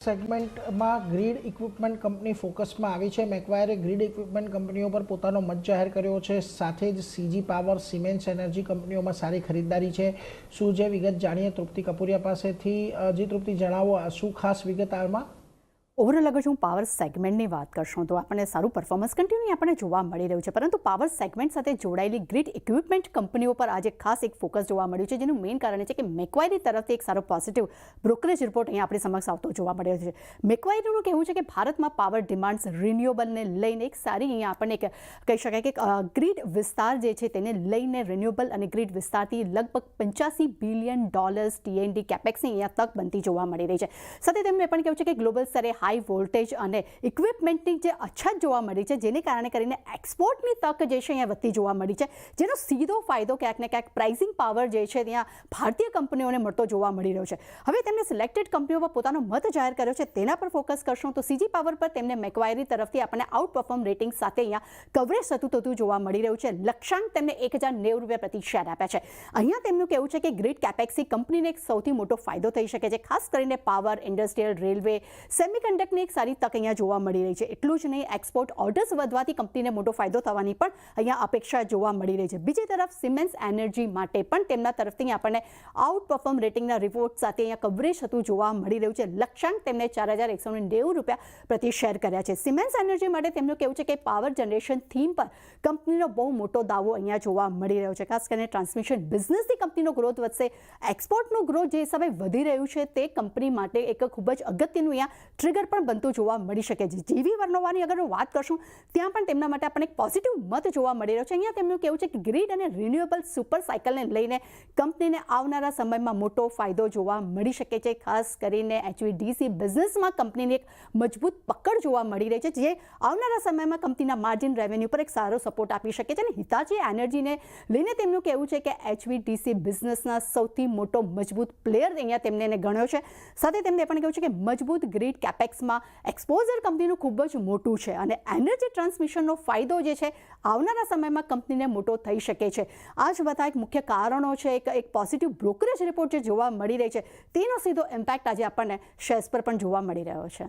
સેગમેન્ટમાં grid equipment company ફોકસમાં આવી છે। મેક્વાયરે ગ્રીડ ઇક્વિપમેન્ટ કંપનીઓ પર પોતાનો મત જાહેર કર્યો છે। સાથે જ સીજી પાવર, સિમેન્સ એનર્જી કંપનીઓમાં સારી ખરીદદારી છે। શું જે વિગત જાણીએ તૃપ્તિ કપૂરિયા પાસેથી। જી તૃપ્તિ, જણાવો શું ખાસ વિગત આમાં? ઓવરઓલ અગર હું પાવર સેગમેન્ટની વાત કરશું તો આપણને સારું પરફોર્મન્સ કન્ટિન્યુ આપણને જોવા મળી રહ્યું છે, પરંતુ પાવર સેગમેન્ટ સાથે જોડાયેલી ગ્રીડ ઇક્વિપમેન્ટ કંપનીઓ પર આજે ખાસ એક ફોકસ જોવા મળ્યું છે, જેનું મેઇન કારણ છે કે મેક્વાયરી તરફથી એક સારો પોઝિટિવ બ્રોકરેજ રિપોર્ટ અહીંયા આપણી સમક્ષ આવતો જોવા મળી રહ્યો છે। મેક્વાયરીનું કહેવું છે કે ભારતમાં પાવર ડિમાન્ડ્સ રિન્યુએબલને લઈને એક સારી અહીંયા આપણને કહી શકાય કે ગ્રીડ વિસ્તાર જે છે તેને લઈને રિન્યુએબલ અને ગ્રીડ વિસ્તારથી લગભગ $85 બિલિયન T&D કેપેક્સની અહીંયા તક બનતી જોવા મળી રહી છે। સાથે તેમણે પણ કહ્યું છે કે ગ્લોબલ સ્તરે હાઈ વોલ્ટેજ અને ઇક્વિપમેન્ટની જે અછત જોવા મળી છે, જેને કારણે કરીને એક્સપોર્ટની તક જે છે અહીંયા વધતી જોવા મળી છે, જેનો સીધો ફાયદો ક્યાંક ને ક્યાંક પ્રાઇસિંગ પાવર જે છે ત્યાં ભારતીય કંપનીઓને મળતો જોવા મળી રહ્યો છે। હવે તેમણે સિલેક્ટેડ કંપનીઓ પર પોતાનો મત જાહેર કર્યો છે, તેના પર ફોકસ કરશું તો સીજી પાવર પર તેમને મેક્વાયરી તરફથી આપણને આઉટ પરફોર્મ રેટિંગ સાથે અહીંયા કવરેજ થતું જોવા મળી રહ્યું છે। લક્ષ્યાંક તેમને ₹1090 પ્રતિ શેર આપ્યા છે। અહીંયા તેમનું કહેવું છે કે ગ્રીડ કેપેક્સથી કંપનીને એક સૌથી મોટો ફાયદો થઈ શકે છે, ખાસ કરીને પાવર, ઇન્ડસ્ટ્રીયલ, રેલવે, સેમિકન્ડક્ટરની એક સારી તક અહીંયા જોવા મળી રહી છે। એટલું જ નહીં, એક્સપોર્ટ ઓર્ડર્સ વધવાથી કંપનીને મોટો ફાયદો થવાની પણ અહીંયા અપેક્ષા જોવા મળી રહી છે। બીજી તરફ સિમેન્સ એનર્જી માટે પણ તેમના તરફથી આપણને આઉટ પરફોર્મ રેટિંગના રિપોર્ટ સાથે અહીંયા કવરેજ થતું જોવા મળી રહ્યું છે। લક્ષ્યાંક તેમને ₹4190 પ્રતિ શેર કર્યા છે। સિમેન્સ એનર્જી માટે તેમનું કહેવું છે કે પાવર જનરેશન થીમ પર કંપનીનો બહુ મોટો દાવો અહીંયા જોવા મળી રહ્યો છે। ખાસ કરીને ટ્રાન્સમિશન બિઝનેસથી કંપનીનો ગ્રોથ વધશે, એક્સપોર્ટનું ગ્રોથ જે હિસાબે વધી રહ્યું છે તે કંપની માટે એક ખૂબ જ અગત્યનું અહીંયા ટ્રિગર પણ બનતું જોવા મળી શકે છે। જીવી વર્નોવાની અગર વાત કરશું ત્યાં પણ તેમના માટે આપણને એક પોઝિટિવ મત જોવા મળી રહ્યો છે। અહીંયા તેમનું કહેવું છે કે ગ્રીડ અને રિન્યુએબલ સુપર સાયકલને લઈને કંપનીને આવનારા સમયમાં મોટો ફાયદો જોવા મળી શકે છે। ખાસ કરીને HVDC બિઝનેસમાં કંપનીની એક મજબૂત પકડ જોવા મળી રહી છે, જે આવનારા સમયમાં કંપનીના માર્જિન રેવન્યુ પર એક સારો સપોર્ટ આપી શકે છે। અને હિતાચી એનર્જીને લઈને તેમનું કહેવું છે કે HVDC બિઝનેસના સૌથી મોટો મજબૂત પ્લેયર અહીંયા તેમને ગણ્યો છે। સાથે તેમણે પણ કહ્યું છે કે મજબૂત ગ્રીડ કેપેક્સમાં એક્સપોઝર કંપનીનું ખૂબ જ મોટું છે અને એનર્જી ટ્રાન્સમિશનનો ફાયદો જે છે આવનારા સમયમાં કંપનીને મોટો થઈ શકે છે। આ જ બધા એક મુખ્ય કારણો છે। એક પોઝિટિવ બ્રોકરેજ રિપોર્ટ જે જોવા મળી રહી છે તેનો સીધો ઇમ્પેક્ટ આજે આપણને શેર્સ પર પણ જોવા મળી રહ્યો છે।